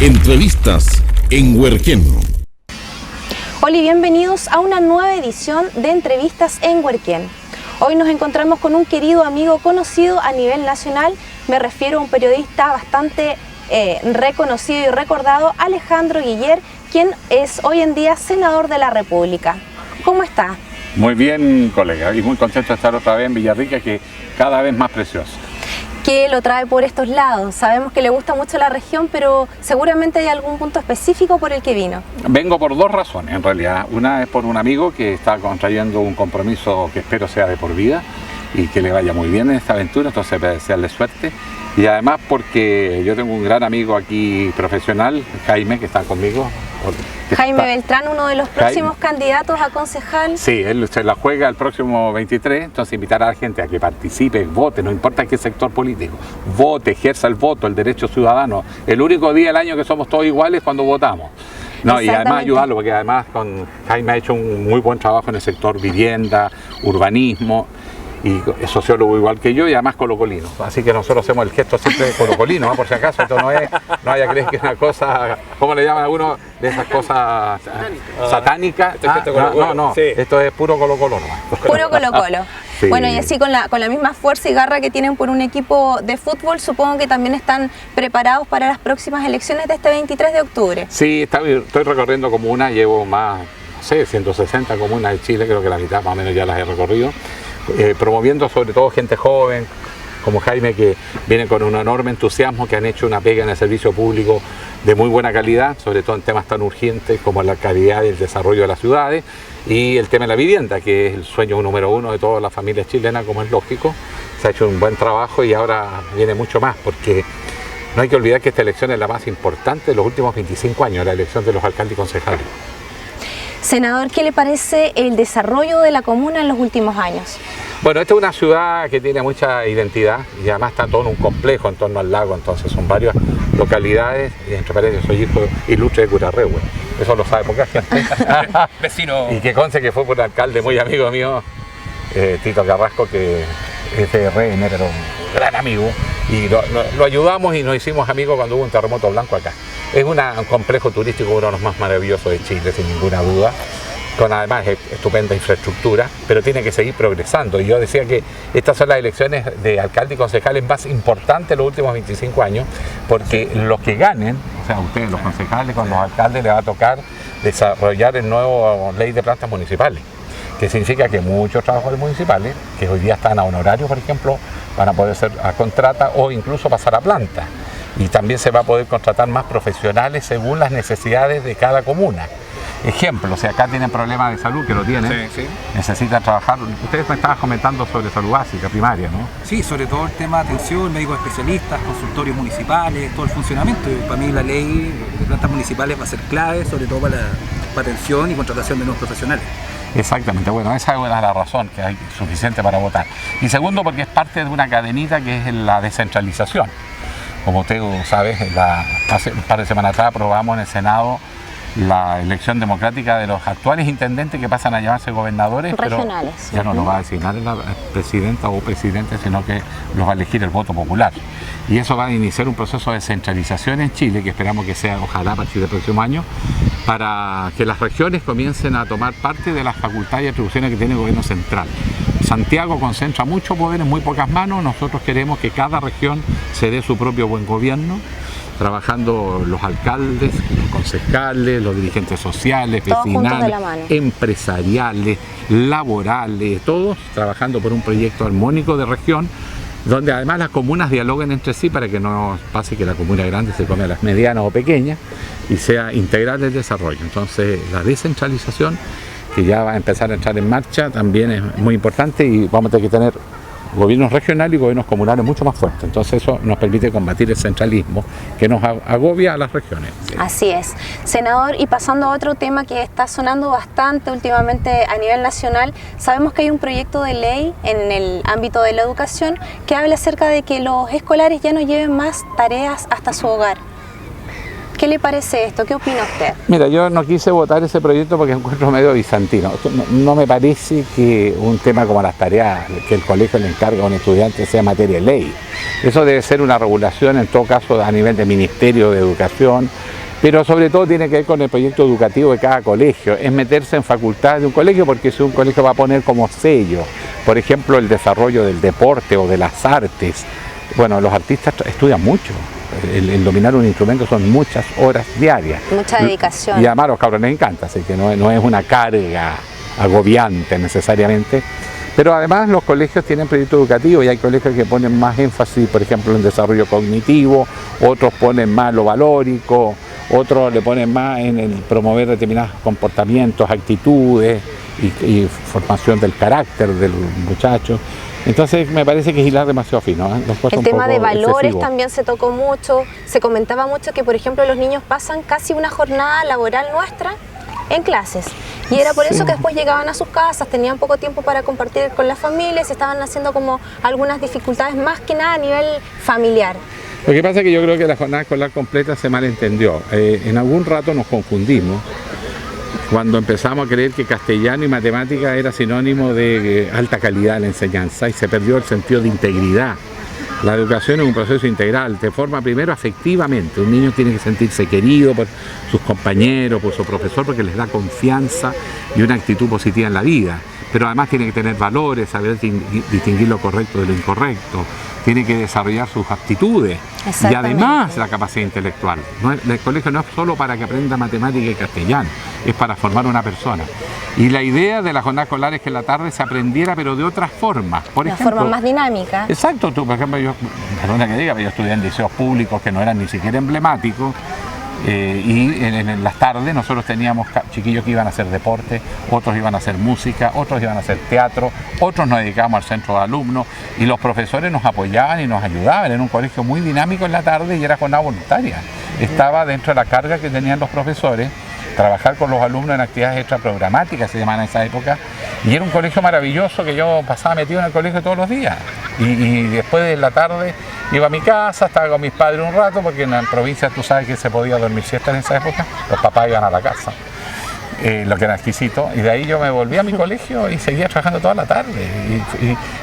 Entrevistas en Huerquén. Hola y bienvenidos a una nueva edición de Entrevistas en Huerquén. Hoy nos encontramos con un querido amigo conocido a nivel nacional, me refiero a un periodista bastante reconocido y recordado, Alejandro Guiller, quien es hoy en día senador de la República. ¿Cómo está? Muy bien, colega, y muy contento de estar otra vez en Villarrica, que cada vez más preciosa. ¿Qué lo trae por estos lados? Sabemos que le gusta mucho la región, pero seguramente hay algún punto específico por el que vino. Vengo por dos razones, en realidad. Una es por un amigo que está contrayendo un compromiso que espero sea de por vida y que le vaya muy bien en esta aventura, entonces para desearle suerte. Y además porque yo tengo un gran amigo aquí profesional, Jaime, que está conmigo. Jaime Beltrán, uno de los próximos candidatos a concejal. Sí, él se la juega el próximo 23, entonces invitar a la gente a que participe, vote, no importa qué sector político, vote, ejerza el voto, el derecho ciudadano. El único día del año que somos todos iguales es cuando votamos. No, y además ayudarlo, porque además con Jaime ha hecho un muy buen trabajo en el sector vivienda, urbanismo, y es sociólogo igual que yo y además colocolino. Así que nosotros hacemos el gesto siempre de colocolino, ¿no? Por si acaso, esto no es, no vaya a creer que es una cosa, ¿cómo le llaman a algunos de esas cosas satánicas? No, sí. Esto es puro Colo-Colo nomás. Puro Colo-Colo. Sí. Bueno, y así con la misma fuerza y garra que tienen por un equipo de fútbol, supongo que también están preparados para las próximas elecciones de este 23 de octubre. Sí, estoy recorriendo comunas, llevo más, no sé, 160 comunas de Chile, creo que la mitad más o menos ya las he recorrido. Promoviendo sobre todo gente joven como Jaime, que viene con un enorme entusiasmo, que han hecho una pega en el servicio público de muy buena calidad, sobre todo en temas tan urgentes como la calidad y el desarrollo de las ciudades, y el tema de la vivienda, que es el sueño número uno de todas las familias chilenas, como es lógico. Se ha hecho un buen trabajo y ahora viene mucho más, porque no hay que olvidar que esta elección es la más importante de los últimos 25 años, la elección de los alcaldes y concejales. Senador, ¿qué le parece el desarrollo de la comuna en los últimos años? Bueno, esta es una ciudad que tiene mucha identidad y además está todo en un complejo en torno al lago, entonces son varias localidades, y entre paréntesis soy hijo ilustre de Curarrehue, eso lo sabe poca gente. Vecino. Y que conste que fue por un alcalde muy amigo mío, Tito Carrasco, que es de RN, pero un gran amigo, y lo ayudamos y nos hicimos amigos cuando hubo un terremoto blanco acá. Es un complejo turístico, uno de los más maravillosos de Chile, sin ninguna duda, con además estupenda infraestructura, pero tiene que seguir progresando. Y yo decía que estas son las elecciones de alcalde y concejales más importantes de los últimos 25 años, porque los que ganen, o sea, ustedes, los concejales con los alcaldes, les va a tocar desarrollar el nuevo ley de plantas municipales, que significa que muchos trabajadores municipales, que hoy día están a honorarios, por ejemplo, van a poder ser a contrata o incluso pasar a planta. Y también se va a poder contratar más profesionales según las necesidades de cada comuna. Ejemplo, si acá tienen problemas de salud, que lo tienen, sí. Necesitan trabajar. Ustedes me estaban comentando sobre salud básica, primaria, ¿no? Sí, sobre todo el tema de atención, médicos especialistas, consultorios municipales, todo el funcionamiento. Para mí la ley de plantas municipales va a ser clave, sobre todo para atención y contratación de nuevos profesionales. Exactamente, bueno, esa es la razón, que hay suficiente para votar. Y segundo, porque es parte de una cadenita que es la descentralización. Como usted sabe, hace un par de semanas atrás aprobamos en el Senado la elección democrática de los actuales intendentes que pasan a llamarse gobernadores, regionales, pero ya no lo va a designar la presidenta o presidente, sino que los va a elegir el voto popular. Y eso va a iniciar un proceso de descentralización en Chile, que esperamos que sea, ojalá, a partir del próximo año, para que las regiones comiencen a tomar parte de las facultades y atribuciones que tiene el gobierno central. Santiago concentra mucho poder en muy pocas manos. Nosotros queremos que cada región se dé su propio buen gobierno, trabajando los alcaldes, los concejales, los dirigentes sociales, vecinales, empresariales, laborales, todos trabajando por un proyecto armónico de región, donde además las comunas dialoguen entre sí para que no pase que la comuna grande se come a las medianas o pequeñas y sea integral el desarrollo. Entonces la descentralización, que ya va a empezar a entrar en marcha, también es muy importante, y vamos a tener que tener gobiernos regionales y gobiernos comunales mucho más fuertes. Entonces eso nos permite combatir el centralismo que nos agobia a las regiones. Así es. Senador, y pasando a otro tema que está sonando bastante últimamente a nivel nacional, sabemos que hay un proyecto de ley en el ámbito de la educación que habla acerca de que los escolares ya no lleven más tareas hasta su hogar. ¿Qué le parece esto? ¿Qué opina usted? Mira, yo no quise votar ese proyecto porque encuentro medio bizantino. No me parece que un tema como las tareas que el colegio le encarga a un estudiante sea materia de ley. Eso debe ser una regulación, en todo caso, a nivel de Ministerio de Educación, pero sobre todo tiene que ver con el proyecto educativo de cada colegio. Es meterse en facultades de un colegio, porque si un colegio va a poner como sello, por ejemplo, el desarrollo del deporte o de las artes, bueno, los artistas estudian mucho. El dominar un instrumento son muchas horas diarias. Mucha dedicación. Y además a los cabros les encanta, así que no es una carga agobiante necesariamente. Pero además los colegios tienen proyectos educativos y hay colegios que ponen más énfasis, por ejemplo, en desarrollo cognitivo, otros ponen más lo valórico, otros le ponen más en el promover determinados comportamientos, actitudes y formación del carácter del muchacho. Entonces me parece que es hilar demasiado fino. El tema de valores también se tocó mucho, se comentaba mucho que, por ejemplo, los niños pasan casi una jornada laboral nuestra en clases. Y era por eso que después llegaban a sus casas, tenían poco tiempo para compartir con las familias, estaban haciendo como algunas dificultades más que nada a nivel familiar. Lo que pasa es que yo creo que la jornada escolar completa se malentendió. En algún rato nos confundimos cuando empezamos a creer que castellano y matemática era sinónimo de alta calidad de la enseñanza y se perdió el sentido de integridad. La educación es un proceso integral, te forma primero afectivamente. Un niño tiene que sentirse querido por sus compañeros, por su profesor, porque les da confianza y una actitud positiva en la vida. Pero además tiene que tener valores, saber distinguir lo correcto de lo incorrecto, tiene que desarrollar sus aptitudes y además la capacidad intelectual. El colegio no es solo para que aprenda matemática y castellano, es para formar una persona. Y la idea de la jornada escolar es que en la tarde se aprendiera, pero de otras formas. Por ejemplo, forma más dinámica. Exacto, tú, por ejemplo, perdona que diga, pero yo estudié en liceos públicos que no eran ni siquiera emblemáticos. Y en las tardes nosotros teníamos chiquillos que iban a hacer deporte, otros iban a hacer música, otros iban a hacer teatro, otros nos dedicábamos al centro de alumnos y los profesores nos apoyaban y nos ayudaban. Era un colegio muy dinámico en la tarde y era jornada voluntaria. Estaba dentro de la carga que tenían los profesores trabajar con los alumnos en actividades extraprogramáticas, se llamaban en esa época, y era un colegio maravilloso que yo pasaba metido en el colegio todos los días. Y después de la tarde iba a mi casa, estaba con mis padres un rato, porque en la provincia tú sabes que se podía dormir siestas en esa época, los papás iban a la casa, lo que era exquisito, y de ahí yo me volví a mi colegio y seguía trabajando toda la tarde,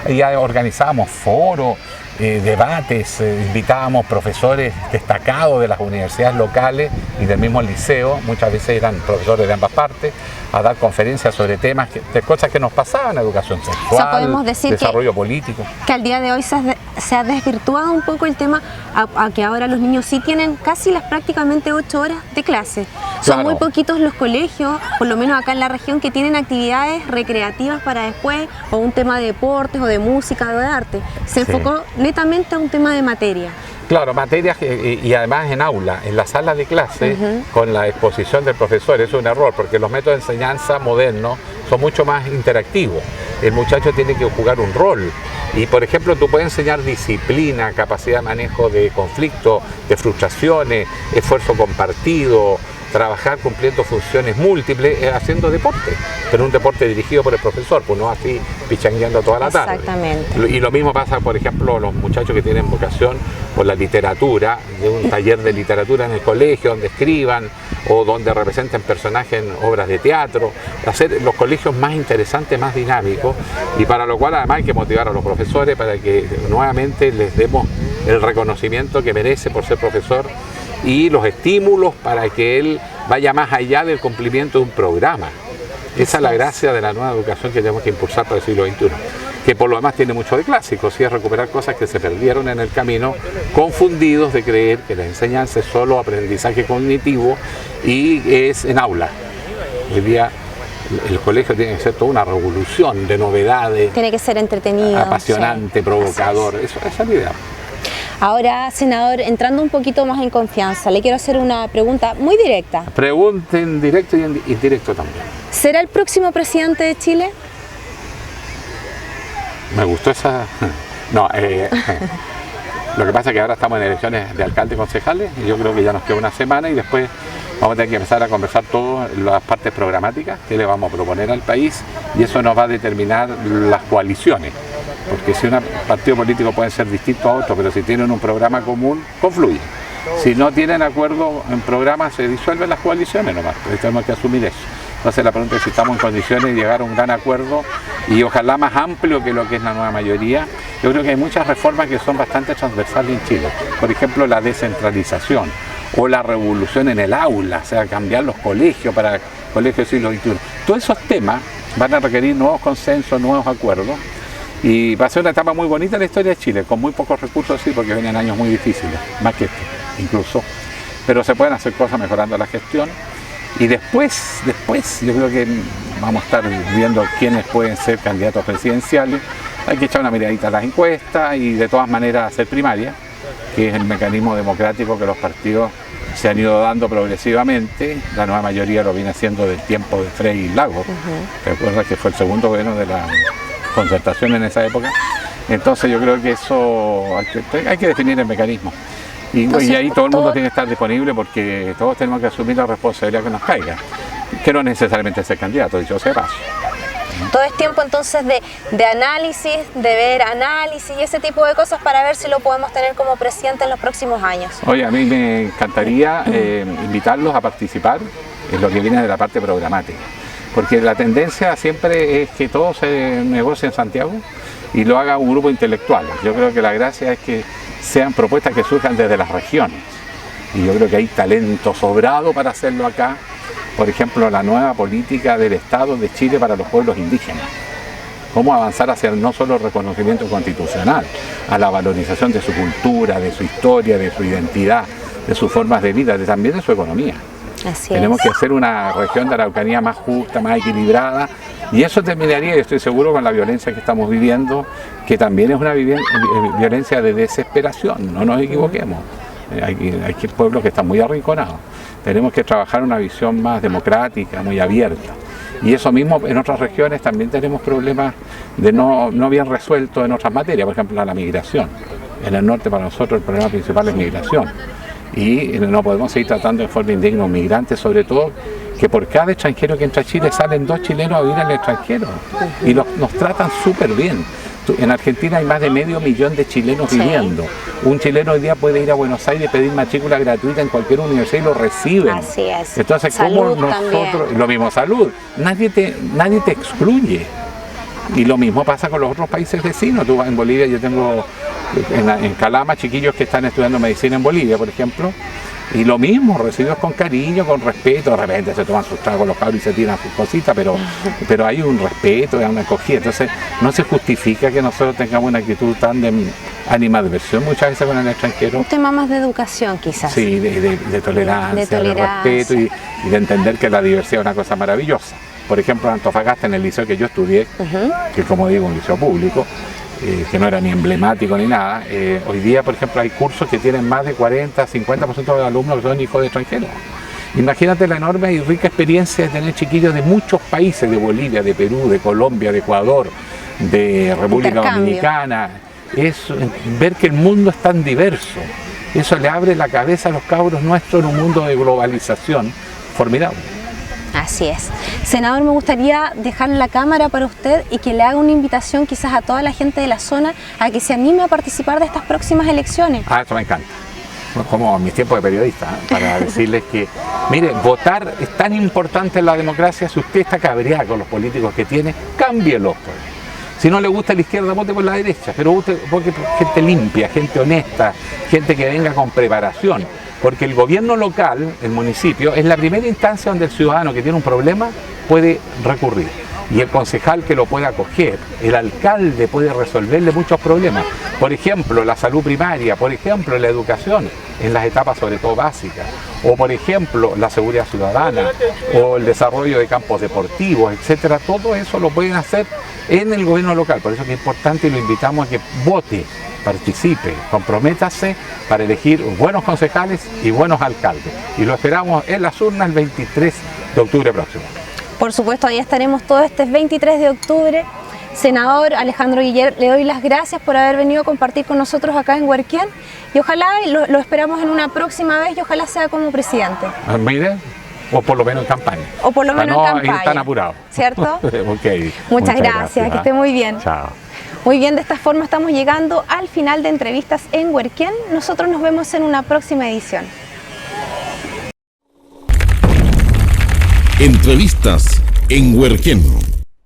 y ya organizábamos foros, debates, invitábamos profesores destacados de las universidades locales y del mismo liceo, muchas veces eran profesores de ambas partes, a dar conferencias sobre temas, de cosas que nos pasaban, educación sexual, o sea, podemos decir desarrollo político. Que al día de hoy se ha desvirtuado un poco el tema a que ahora los niños sí tienen casi las prácticamente 8 horas de clase. Son muy poquitos los colegios, por lo menos acá en la región, que tienen actividades recreativas para después, o un tema de deportes, o de música, o de arte. Se enfocó netamente a un tema de materia. Claro, materias y además en aula, en la sala de clase, con la exposición del profesor. Eso es un error, porque los métodos de enseñanza modernos son mucho más interactivos. El muchacho tiene que jugar un rol. Y por ejemplo, tú puedes enseñar disciplina, capacidad de manejo de conflictos, de frustraciones, esfuerzo compartido, trabajar cumpliendo funciones múltiples, haciendo deporte, pero un deporte dirigido por el profesor, pues no así pichangueando toda la tarde. Exactamente. Y lo mismo pasa, por ejemplo, los muchachos que tienen vocación por la literatura, de un taller de literatura en el colegio, donde escriban o donde representen personajes en obras de teatro, hacer los colegios más interesantes, más dinámicos, y para lo cual además hay que motivar a los profesores para que nuevamente les demos el reconocimiento que merece por ser profesor y los estímulos para que él vaya más allá del cumplimiento de un programa. Esa es la gracia de la nueva educación que tenemos que impulsar para el siglo XXI, que por lo demás tiene mucho de clásicos, y es recuperar cosas que se perdieron en el camino, confundidos de creer que la enseñanza es solo aprendizaje cognitivo y es en aula. Hoy día el colegio tiene que ser toda una revolución de novedades. Tiene que ser entretenido, apasionante, individuador, esa es la idea. Ahora, senador, entrando un poquito más en confianza, le quiero hacer una pregunta muy directa. Pregunten directo y indirecto también. ¿Será el próximo presidente de Chile? Me gustó esa... No, lo que pasa es que ahora estamos en elecciones de alcalde y concejales, y yo creo que ya nos queda una semana y después vamos a tener que empezar a conversar todas las partes programáticas que le vamos a proponer al país, y eso nos va a determinar las coaliciones. Porque si un partido político puede ser distinto a otro, pero si tienen un programa común, confluyen. Si no tienen acuerdo en programas, se disuelven las coaliciones nomás, entonces tenemos que asumir eso. Entonces la pregunta es si estamos en condiciones de llegar a un gran acuerdo y ojalá más amplio que lo que es la nueva mayoría. Yo creo que hay muchas reformas que son bastante transversales en Chile. Por ejemplo, la descentralización o la revolución en el aula, o sea, cambiar los colegios para colegios del siglo XXI. Todos esos temas van a requerir nuevos consensos, nuevos acuerdos. Y va a ser una etapa muy bonita en la historia de Chile, con muy pocos recursos, sí, porque vienen años muy difíciles, más que este, incluso. Pero se pueden hacer cosas mejorando la gestión. Y después yo creo que vamos a estar viendo quiénes pueden ser candidatos presidenciales. Hay que echar una miradita a las encuestas y de todas maneras hacer primaria, que es el mecanismo democrático que los partidos se han ido dando progresivamente. La nueva mayoría lo viene haciendo del tiempo de Frei y Lagos. ¿Recuerdas que fue el segundo gobierno de la Concertación en esa época? Entonces yo creo que eso hay que definir el mecanismo. Y ahí todo el mundo tiene que estar disponible porque todos tenemos que asumir la responsabilidad que nos caiga, que no necesariamente ser candidato, dicho sea paso. Todo es tiempo entonces de análisis, de ver análisis y ese tipo de cosas para ver si lo podemos tener como presidente en los próximos años. Oye, a mí me encantaría invitarlos a participar en lo que viene de la parte programática, porque la tendencia siempre es que todo se negocie en Santiago y lo haga un grupo intelectual. Yo creo que la gracia es que sean propuestas que surjan desde las regiones y yo creo que hay talento sobrado para hacerlo acá. Por ejemplo, la nueva política del Estado de Chile para los pueblos indígenas. Cómo avanzar hacia no solo el reconocimiento constitucional, a la valorización de su cultura, de su historia, de su identidad, de sus formas de vida, también de su economía. Tenemos que hacer una región de Araucanía más justa, más equilibrada, y eso terminaría, y estoy seguro, con la violencia que estamos viviendo, que también es una violencia de desesperación, no nos equivoquemos. Hay pueblos que están muy arrinconados. Tenemos que trabajar una visión más democrática, muy abierta. Y eso mismo en otras regiones también tenemos problemas de no bien resueltos en otras materias, por ejemplo la migración. En el norte para nosotros el problema principal es migración. Y no podemos seguir tratando de forma indigna a un migrante, sobre todo que por cada extranjero que entra a Chile salen 2 chilenos a vivir al extranjero. Y nos tratan súper bien. En Argentina hay más de 500.000 de chilenos viviendo. Un chileno hoy día puede ir a Buenos Aires y pedir matrícula gratuita en cualquier universidad y lo reciben. Así es. Entonces, ¿cómo nosotros, lo mismo salud, nadie te excluye? Y lo mismo pasa con los otros países vecinos. Tú vas en Bolivia, yo tengo en Calama chiquillos que están estudiando medicina en Bolivia, por ejemplo. Y lo mismo, recibidos con cariño, con respeto. De repente se toman sus tragos los cabros y se tiran sus cositas, pero hay un respeto, hay una acogida. Entonces no se justifica que nosotros tengamos una actitud tan de animadversión muchas veces con el extranjero. Un tema más de educación quizás. Sí, de tolerancia, de respeto y de entender que la diversidad es una cosa maravillosa. Por ejemplo, en Antofagasta, en el liceo que yo estudié, que como digo, un liceo público, que no era ni emblemático ni nada, hoy día, por ejemplo, hay cursos que tienen más de 40, 50% de alumnos que son hijos de extranjeros. Imagínate la enorme y rica experiencia de tener chiquillos de muchos países, de Bolivia, de Perú, de Colombia, de Ecuador, de República Dominicana. Es ver que el mundo es tan diverso. Eso le abre la cabeza a los cabros nuestros en un mundo de globalización formidable. Así es. Senador, me gustaría dejar la cámara para usted y que le haga una invitación quizás a toda la gente de la zona a que se anime a participar de estas próximas elecciones. Eso me encanta. Como en mis tiempos de periodista, para decirles que, mire, votar es tan importante en la democracia. Si usted está cabreado con los políticos que tiene, cámbielos. Si no le gusta la izquierda, vote por la derecha, pero vote por gente limpia, gente honesta, gente que venga con preparación. Porque el gobierno local, el municipio, es la primera instancia donde el ciudadano que tiene un problema puede recurrir. Y el concejal que lo puede acoger, el alcalde puede resolverle muchos problemas. Por ejemplo, la salud primaria, por ejemplo, la educación, en las etapas sobre todo básicas. O por ejemplo, la seguridad ciudadana, o el desarrollo de campos deportivos, etcétera. Todo eso lo pueden hacer en el gobierno local. Por eso es que es importante y lo invitamos a que vote, participe, comprométase para elegir buenos concejales y buenos alcaldes. Y lo esperamos en las urnas el 23 de octubre próximo. Por supuesto, ahí estaremos todo este 23 de octubre. Senador Alejandro Guiller, le doy las gracias por haber venido a compartir con nosotros acá en Huerquén y ojalá lo esperamos en una próxima vez y ojalá sea como presidente. Mire, o por lo menos en campaña. O por lo menos en campaña. No tan apurado. ¿Cierto? Okay. Muchas gracias, que esté muy bien. Chao. Muy bien, de esta forma estamos llegando al final de Entrevistas en Huerquén. Nosotros nos vemos en una próxima edición. Entrevistas en Huerquén.